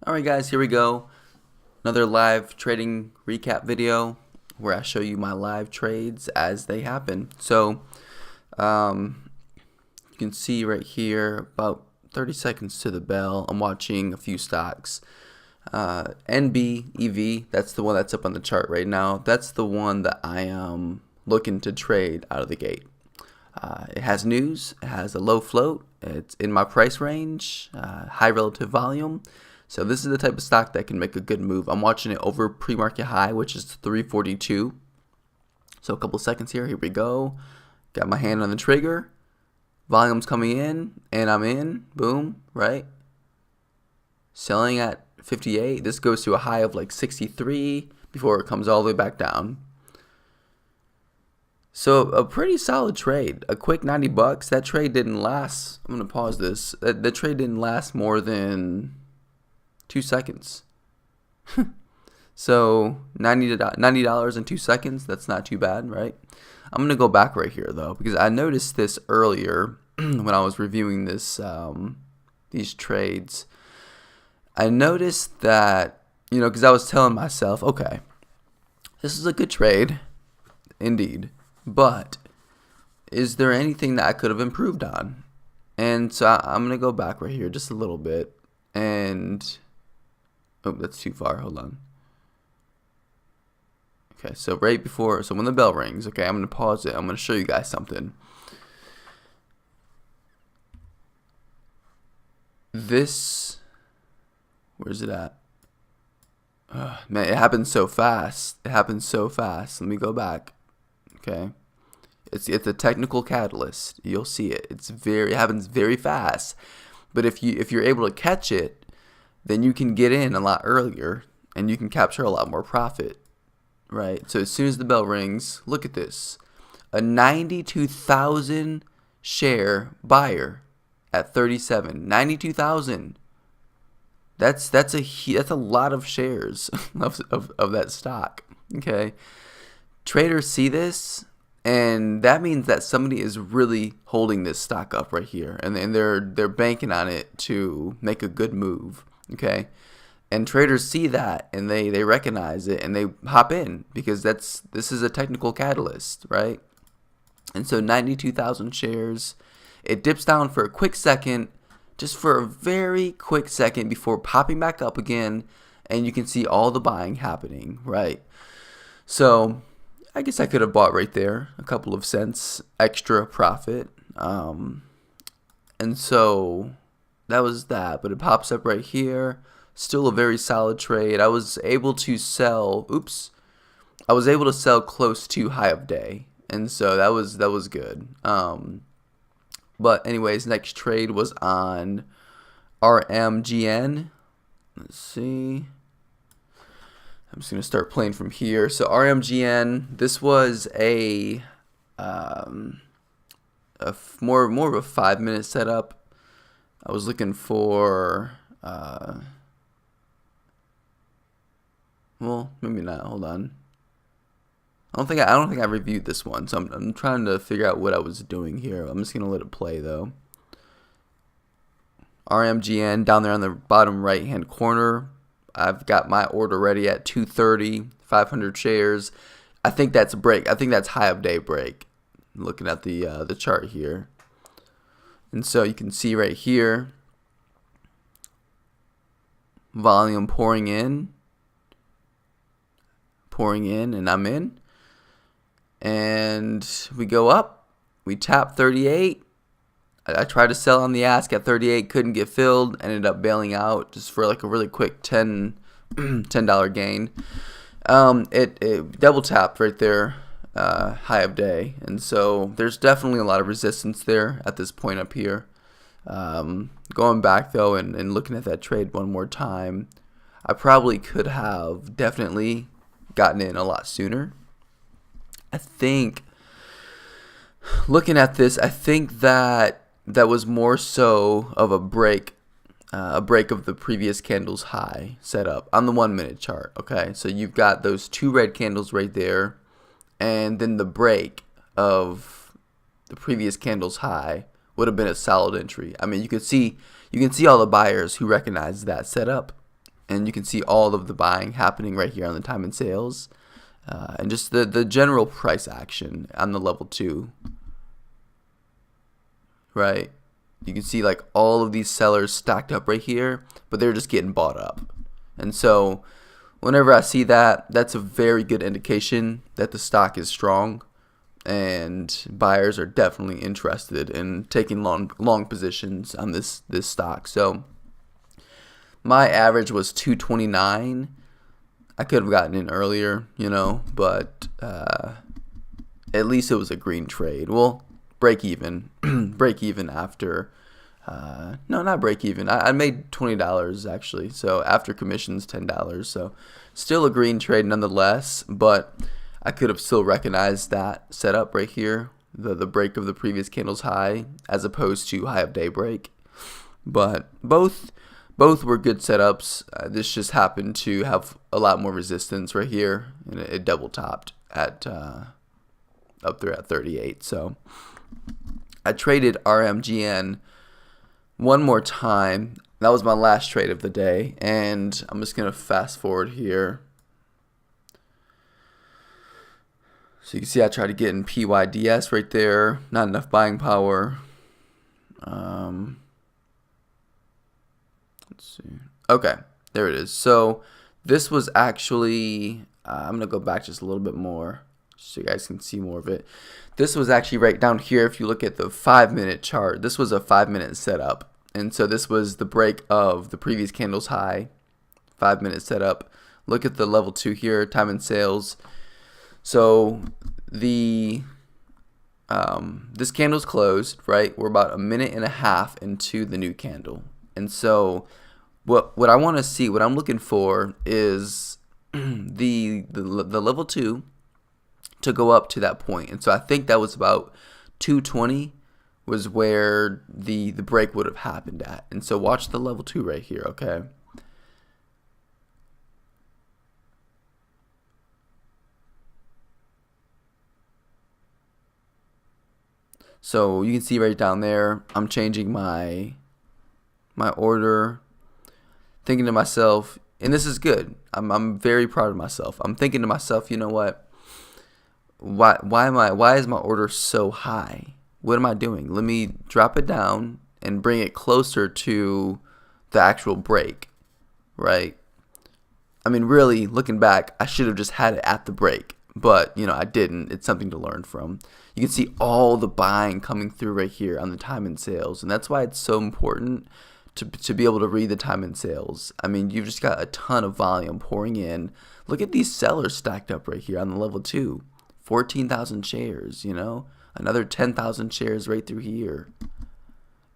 Alright guys, here we go. Another live trading recap video where I show you my live trades as they happen. So you can see right here about 30 seconds to the bell. I'm watching a few stocks. NBEV, that's the one that's up on the chart right now. That's the one that I am looking to trade out of the gate. It has news, it has a low float, it's in my price range, high relative volume. So this is the type of stock that can make a good move. I'm watching it over pre-market high, which is 342. So a couple seconds here we go. Got my hand on the trigger. Volume's coming in, and I'm in. Boom, right? Selling at 58. This goes to a high of like 63 before it comes all the way back down. So a pretty solid trade. A quick 90 bucks. That trade didn't last. I'm going to pause this. The trade didn't last more than 2 seconds. So $90 in 2 seconds. That's not too bad, right? I'm going to go back right here though, because I noticed this earlier when I was reviewing this these trades. I noticed that, because I was telling myself, okay, this is a good trade indeed, but is there anything that I could have improved on? And so I'm going to go back right here just a little bit. And oh, that's too far. Hold on. Okay, so right before, so when the bell rings, okay, I'm going to pause it. I'm going to show you guys something. This, where's it at? Man, it happens so fast. It happens so fast. Let me go back. Okay. It's a technical catalyst. You'll see it. It happens very fast. But if you're able to catch it, then you can get in a lot earlier and you can capture a lot more profit, right? So as soon as the bell rings, look at this. A 92,000 share buyer at 37. 92,000. That's a lot of shares of that stock, okay? Traders see this, and that means that somebody is really holding this stock up right here, and they're banking on it to make a good move. Okay, and traders see that and they recognize it and they hop in because this is a technical catalyst, right? And so 92,000 shares. It dips down for a quick second, just for a very quick second before popping back up again, and you can see all the buying happening, right? So I guess I could have bought right there, a couple of cents extra profit, and so that was that. But it pops up right here. Still a very solid trade. I was able to sell. I was able to sell close to high of day, and so that was good. But anyways, next trade was on RMGN. Let's see. I'm just gonna start playing from here. So RMGN. This was a more of a 5-minute setup. I was looking for, well, maybe not. Hold on. I don't think I reviewed this one, so I'm trying to figure out what I was doing here. I'm just gonna let it play though. RMGN down there on the bottom right hand corner. I've got my order ready at 230, 500 shares. I think that's a break. I think that's high of day break. Looking at the chart here. And so you can see right here, volume pouring in, and I'm in. And we go up, we tap 38. I tried to sell on the ask at 38, couldn't get filled, ended up bailing out just for like a really quick $10 gain. It double tapped right there. High of day, and so there's definitely a lot of resistance there at this point up here. Going back though and looking at that trade one more time, I probably could have definitely gotten in a lot sooner. I think looking at this, I think that was more so of a break of the previous candle's high setup on the 1-minute chart. Okay, so you've got those two red candles right there. And then the break of the previous candle's high would have been a solid entry. I mean, you can see all the buyers who recognize that setup, and you can see all of the buying happening right here on the time and sales, and just the general price action on the level 2, right? You can see like all of these sellers stacked up right here, but they're just getting bought up. And so whenever I see that, that's a very good indication that the stock is strong and buyers are definitely interested in taking long positions on this stock. So my average was 229. I could have gotten in earlier, but at least it was a green trade. Well, break even, break even after. No, not break even. I made $20 actually. So after commissions, $10. So still a green trade nonetheless. But I could have still recognized that setup right here, the break of the previous candle's high, as opposed to high of day break. But both were good setups. This just happened to have a lot more resistance right here, and it double topped at up there at 38. So I traded RMGN one more time. That was my last trade of the day, and I'm just gonna fast forward here. So you can see I tried to get in PYDS right there. Not enough buying power. Let's see. Okay, there it is. So this was actually, I'm going to go back just a little bit more so you guys can see more of it. This was actually right down here. If you look at the 5-minute chart, this was a 5-minute setup. And so this was the break of the previous candle's high. 5-minute setup. Look at the level 2 here, time and sales. So this candle's closed, right? We're about a minute and a half into the new candle. And so what I want to see, what I'm looking for is the level 2 to go up to that point. And so I think that was about 220 was where the break would have happened at. And so watch the level 2 right here, okay? So you can see right down there, I'm changing my order, thinking to myself, and this is good. I'm very proud of myself. I'm thinking to myself, you know what? Why is my order so high? What am I doing? Let me drop it down and bring it closer to the actual break, right? I mean, really, looking back, I should have just had it at the break. But, I didn't. It's something to learn from. You can see all the buying coming through right here on the time and sales. And that's why it's so important to be able to read the time and sales. I mean, you've just got a ton of volume pouring in. Look at these sellers stacked up right here on the level 2. 14,000 shares, Another 10,000 shares right through here.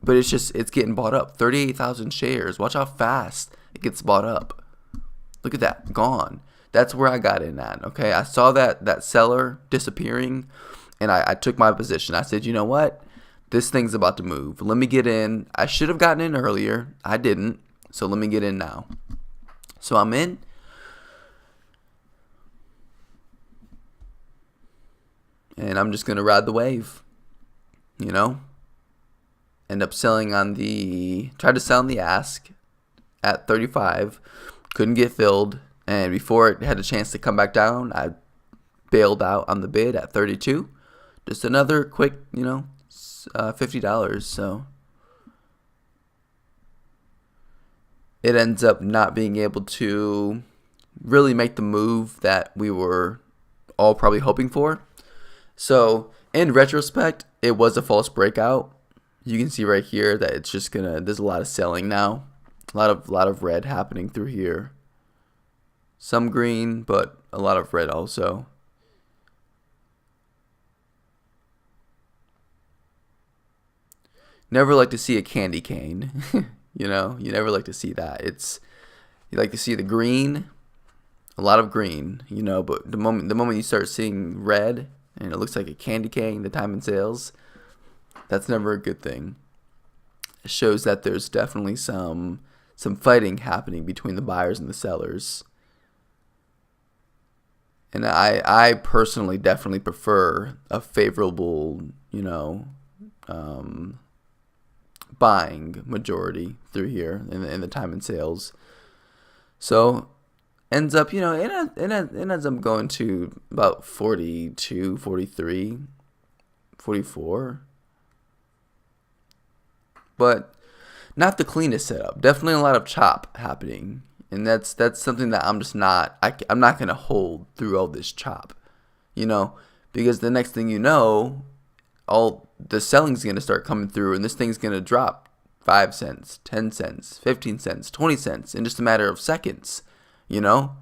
But it's getting bought up. 38,000 shares. Watch how fast it gets bought up. Look at that. Gone. That's where I got in at, okay? I saw that seller disappearing, and I took my position. I said, you know what? This thing's about to move. Let me get in. I should have gotten in earlier. I didn't, so let me get in now. So I'm in. And I'm just going to ride the wave, End up selling tried to sell on the ask at 35. Couldn't get filled. And before it had a chance to come back down, I bailed out on the bid at 32. Just another quick, $50. So it ends up not being able to really make the move that we were all probably hoping for. So in retrospect, it was a false breakout. You can see right here that it's just there's a lot of selling now. A lot of red happening through here. Some green, but a lot of red also. Never like to see a candy cane. You never like to see that. You like to see the green, a lot of green, but the moment you start seeing red and it looks like a candy cane, the time and sales, that's never a good thing. It shows that there's definitely some fighting happening between the buyers and the sellers. And I personally definitely prefer a favorable, buying majority through here in the time and sales. So ends up, it ends up going to about 42, 43, 44. But not the cleanest setup. Definitely a lot of chop happening. And that's something that I'm just not, I'm not going to hold through all this chop, because the next thing you know, all the selling's going to start coming through and this thing's going to drop 5 cents, 10 cents, 15 cents, 20 cents in just a matter of seconds, and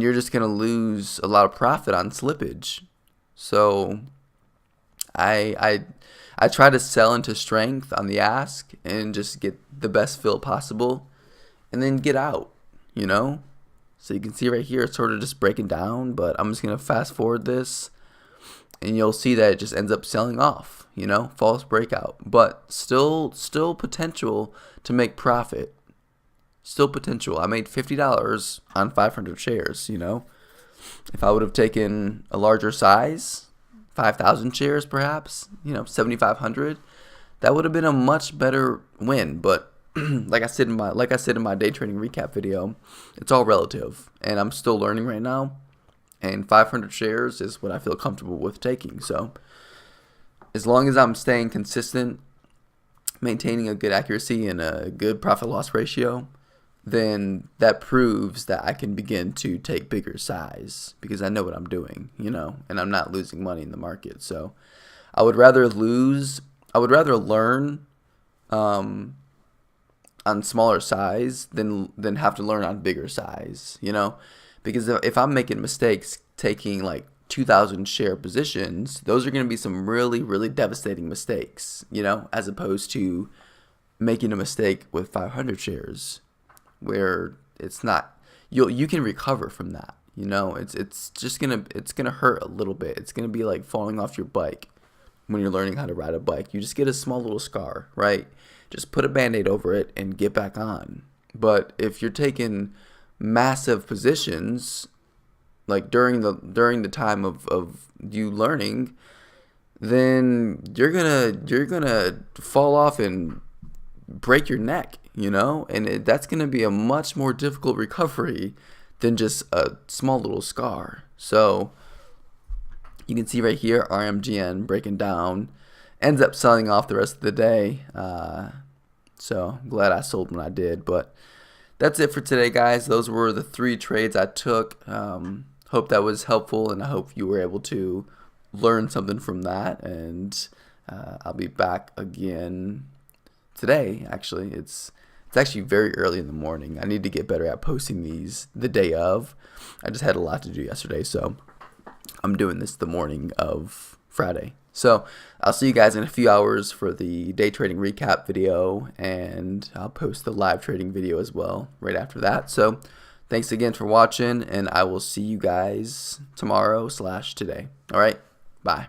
you're just going to lose a lot of profit on slippage. So I try to sell into strength on the ask and just get the best fill possible and then get out, So you can see right here, it's sort of just breaking down, but I'm just going to fast forward this and you'll see that it just ends up selling off, false breakout, but still potential to make profit. Still potential. I made $50 on 500 shares, If I would have taken a larger size, 5,000 shares perhaps, 7,500, that would have been a much better win. But like I said in my day trading recap video, it's all relative, and I'm still learning right now. And 500 shares is what I feel comfortable with taking. So as long as I'm staying consistent, maintaining a good accuracy and a good profit loss ratio, then that proves that I can begin to take bigger size because I know what I'm doing, and I'm not losing money in the market. So I would rather learn on smaller size than have to learn on bigger size, because if I'm making mistakes taking like 2,000 share positions, those are going to be some really, really devastating mistakes, as opposed to making a mistake with 500 shares where it's not, you can recover from that, it's just gonna hurt a little bit. It's gonna be like falling off your bike when you're learning how to ride a bike. You just get a small little scar, right? Just put a Band-Aid over it and get back on. But if you're taking massive positions, like during the time of you learning, then you're gonna fall off and break your neck, and that's gonna be a much more difficult recovery than just a small little scar. So you can see right here, RMGN breaking down, ends up selling off the rest of the day. So I'm glad I sold when I did. But that's it for today, guys. Those were the 3 trades I took. Hope that was helpful, and I hope you were able to learn something from that. And I'll be back again today. Actually, it's actually very early in the morning. I need to get better at posting these the day of. I just had a lot to do yesterday, so I'm doing this the morning of Friday. So I'll see you guys in a few hours for the day trading recap video, and I'll post the live trading video as well right after that. So thanks again for watching, and I will see you guys tomorrow/today. All right, bye.